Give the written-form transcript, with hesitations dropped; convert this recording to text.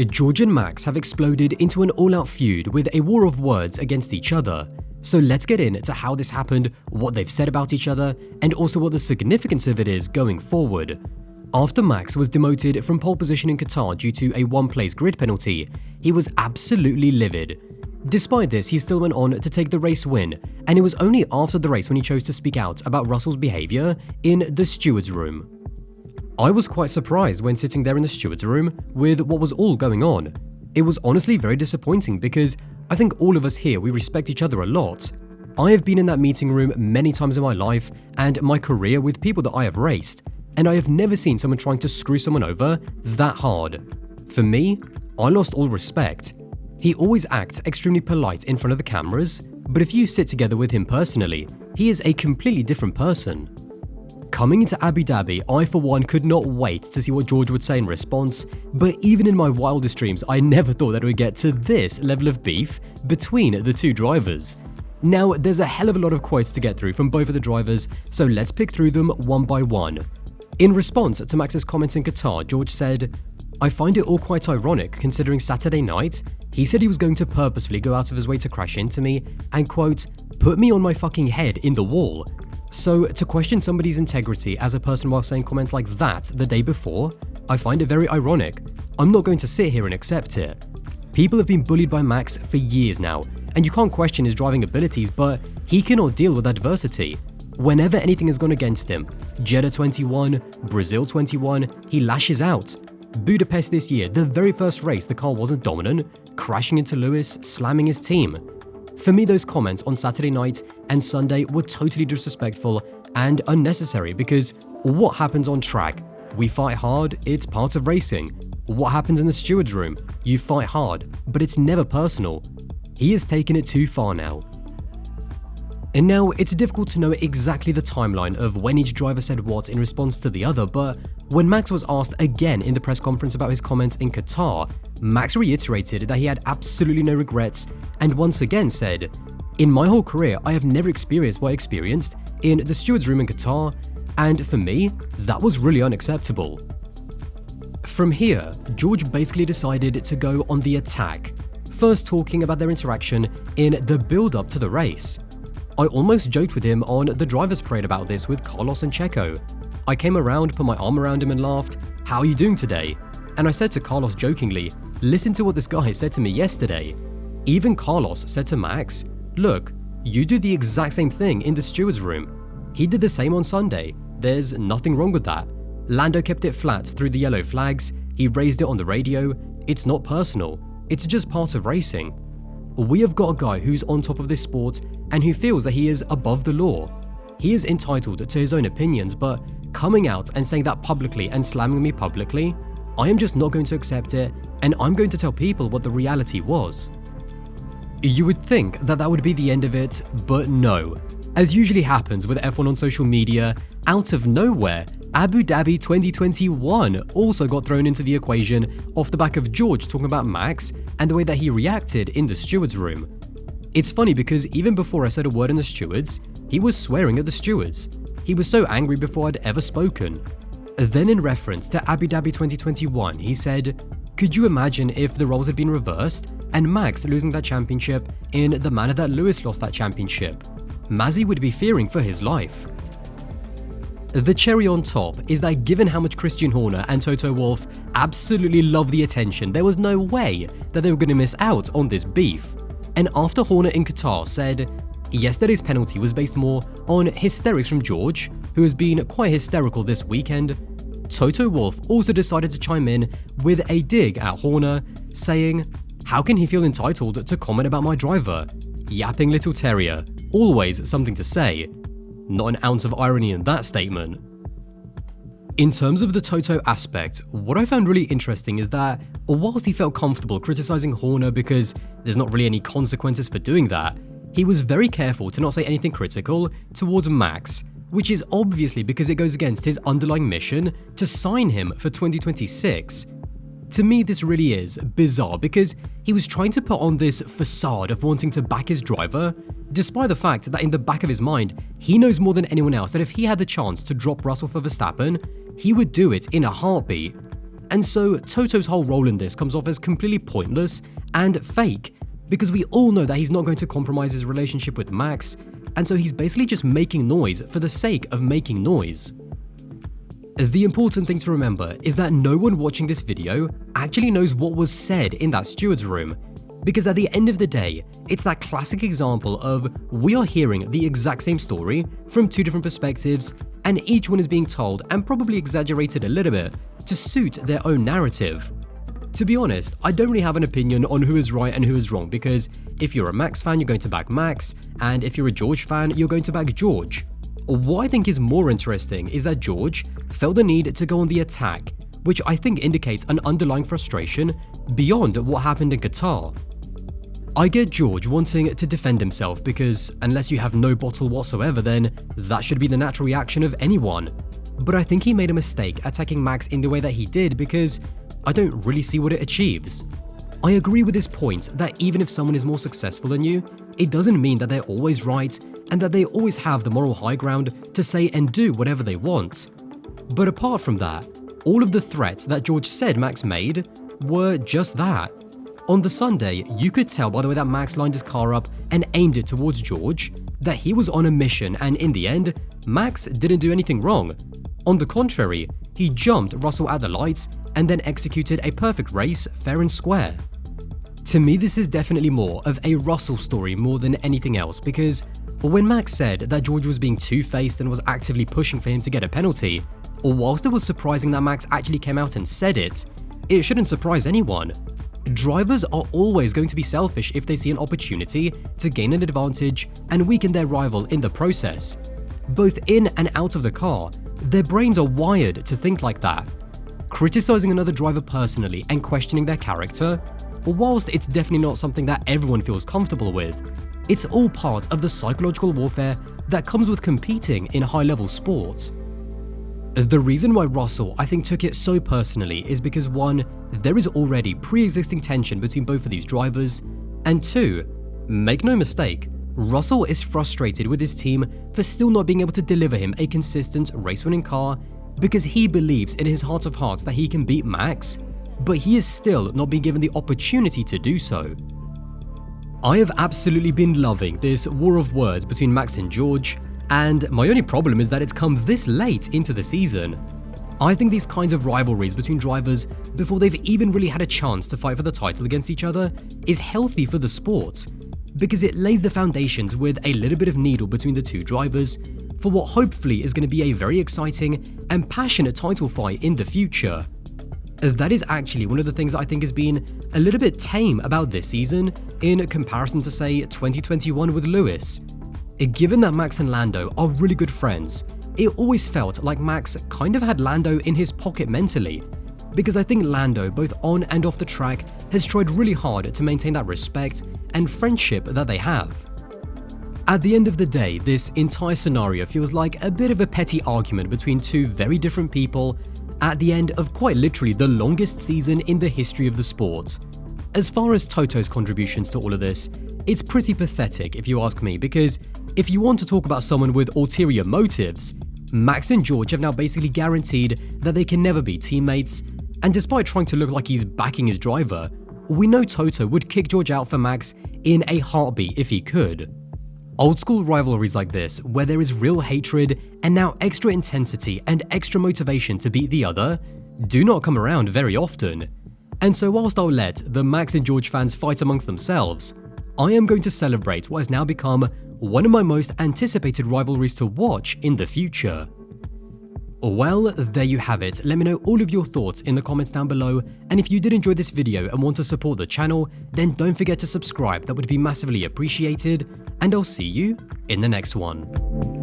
George and Max have exploded into an all-out feud with a war of words against each other. So let's get into how this happened, what they've said about each other, and also what the significance of it is going forward. After Max was demoted from pole position in Qatar due to a one-place grid penalty, he was absolutely livid. Despite this, he still went on to take the race win, and it was only after the race when he chose to speak out about Russell's behaviour in the steward's room. I was quite surprised when sitting there in the steward's room with what was all going on. It was honestly very disappointing because I think all of us here, we respect each other a lot. I have been in that meeting room many times in my life and my career with people that I have raced, and I have never seen someone trying to screw someone over that hard. For me, I lost all respect. He always acts extremely polite in front of the cameras, but if you sit together with him personally, he is a completely different person. Coming into Abu Dhabi, I for one could not wait to see what George would say in response, but even in my wildest dreams, I never thought that it would get to this level of beef between the two drivers. Now, there's a hell of a lot of quotes to get through from both of the drivers, so let's pick through them one by one. In response to Max's comments in Qatar, George said, "I find it all quite ironic considering Saturday night, he said he was going to purposefully go out of his way to crash into me and quote, put me on my fucking head in the wall. So to question somebody's integrity as a person while saying comments like that the day before, I find it very ironic. I'm not going to sit here and accept it. People have been bullied by Max for years now, and you can't question his driving abilities, but he cannot deal with adversity. Whenever anything has gone against him, Jeddah 21, Brazil 21, he lashes out. Budapest this year, the very first race the car wasn't dominant, crashing into Lewis, slamming his team. For me, those comments on Saturday night and Sunday were totally disrespectful and unnecessary because what happens on track? We fight hard, it's part of racing. What happens in the steward's room? You fight hard, but it's never personal. He has taken it too far now. And now, it's difficult to know exactly the timeline of when each driver said what in response to the other, but when Max was asked again in the press conference about his comments in Qatar, Max reiterated that he had absolutely no regrets and once again said, "In my whole career, I have never experienced what I experienced in the steward's room in Qatar, and for me, that was really unacceptable." From here, George basically decided to go on the attack, first talking about their interaction in the build-up to the race. I almost joked with him on the driver's parade about this with Carlos and Checo. I came around, put my arm around him and laughed, "How are you doing today?" And I said to Carlos jokingly, "Listen to what this guy said to me yesterday." Even Carlos said to Max, "Look, you do the exact same thing in the steward's room. He did the same on Sunday. There's nothing wrong with that. Lando kept it flat through the yellow flags. He raised it on the radio. It's not personal. It's just part of racing. We have got a guy who's on top of this sport and who feels that he is above the law. He is entitled to his own opinions, but coming out and saying that publicly and slamming me publicly, I am just not going to accept it, and I'm going to tell people what the reality was." You would think that that would be the end of it, but no. As usually happens with F1 on social media, out of nowhere, Abu Dhabi 2021 also got thrown into the equation off the back of George talking about Max and the way that he reacted in the steward's room. It's funny because even before I said a word in the stewards, he was swearing at the stewards. He was so angry before I'd ever spoken. Then in reference to Abu Dhabi 2021, he said, "Could you imagine if the roles had been reversed and Max losing that championship in the manner that Lewis lost that championship? Mazzy would be fearing for his life." The cherry on top is that given how much Christian Horner and Toto Wolff absolutely love the attention, there was no way that they were going to miss out on this beef. And after Horner in Qatar said, yesterday's penalty was based more on hysterics from George, who has been quite hysterical this weekend, Toto Wolff also decided to chime in with a dig at Horner, saying, "How can he feel entitled to comment about my driver? Yapping little terrier, always something to say." Not an ounce of irony in that statement. In terms of the Toto aspect, what I found really interesting is that whilst he felt comfortable criticizing Horner because there's not really any consequences for doing that, he was very careful to not say anything critical towards Max, which is obviously because it goes against his underlying mission to sign him for 2026. To me, this really is bizarre because he was trying to put on this facade of wanting to back his driver, despite the fact that in the back of his mind, he knows more than anyone else that if he had the chance to drop Russell for Verstappen, he would do it in a heartbeat. And so Toto's whole role in this comes off as completely pointless and fake, because we all know that he's not going to compromise his relationship with Max, and so he's basically just making noise for the sake of making noise. The important thing to remember is that no one watching this video actually knows what was said in that steward's room, because at the end of the day, it's that classic example of we are hearing the exact same story from two different perspectives, and each one is being told and probably exaggerated a little bit to suit their own narrative. To be honest, I don't really have an opinion on who is right and who is wrong, because if you're a Max fan, you're going to back Max, and if you're a George fan, you're going to back George. What I think is more interesting is that George felt the need to go on the attack, which I think indicates an underlying frustration beyond what happened in Qatar. I get George wanting to defend himself because unless you have no bottle whatsoever, then that should be the natural reaction of anyone. But I think he made a mistake attacking Max in the way that he did, because I don't really see what it achieves. I agree with his point that even if someone is more successful than you, it doesn't mean that they're always right and that they always have the moral high ground to say and do whatever they want. But apart from that, all of the threats that George said Max made were just that. On the Sunday, you could tell by the way that Max lined his car up and aimed it towards George that he was on a mission, and in the end, Max didn't do anything wrong. On the contrary, he jumped Russell at the lights and then executed a perfect race fair and square. To me, this is definitely more of a Russell story more than anything else, because when Max said that George was being two-faced and was actively pushing for him to get a penalty, or whilst it was surprising that Max actually came out and said it, it shouldn't surprise anyone. Drivers are always going to be selfish if they see an opportunity to gain an advantage and weaken their rival in the process. Both in and out of the car, their brains are wired to think like that. Criticizing another driver personally and questioning their character, whilst it's definitely not something that everyone feels comfortable with, it's all part of the psychological warfare that comes with competing in high-level sports. The reason why Russell, I think, took it so personally is because 1, there is already pre-existing tension between both of these drivers, and 2, make no mistake, Russell is frustrated with his team for still not being able to deliver him a consistent race-winning car, because he believes in his heart of hearts that he can beat Max, but he is still not being given the opportunity to do so. I have absolutely been loving this war of words between Max and George, and my only problem is that it's come this late into the season. I think these kinds of rivalries between drivers before they've even really had a chance to fight for the title against each other is healthy for the sport, because it lays the foundations with a little bit of needle between the two drivers for what hopefully is going to be a very exciting and passionate title fight in the future. That is actually one of the things that I think has been a little bit tame about this season in comparison to, say, 2021 with Lewis. Given that Max and Lando are really good friends, it always felt like Max kind of had Lando in his pocket mentally, because I think Lando, both on and off the track, has tried really hard to maintain that respect and friendship that they have. At the end of the day, this entire scenario feels like a bit of a petty argument between two very different people at the end of quite literally the longest season in the history of the sport. As far as Toto's contributions to all of this, it's pretty pathetic if you ask me, because if you want to talk about someone with ulterior motives, Max and George have now basically guaranteed that they can never be teammates, and despite trying to look like he's backing his driver, we know Toto would kick George out for Max in a heartbeat if he could. Old school rivalries like this, where there is real hatred and now extra intensity and extra motivation to beat the other, do not come around very often. And so whilst I'll let the Max and George fans fight amongst themselves, I am going to celebrate what has now become one of my most anticipated rivalries to watch in the future. Well, there you have it. Let me know all of your thoughts in the comments down below, and if you did enjoy this video and want to support the channel, then don't forget to subscribe, that would be massively appreciated, and I'll see you in the next one.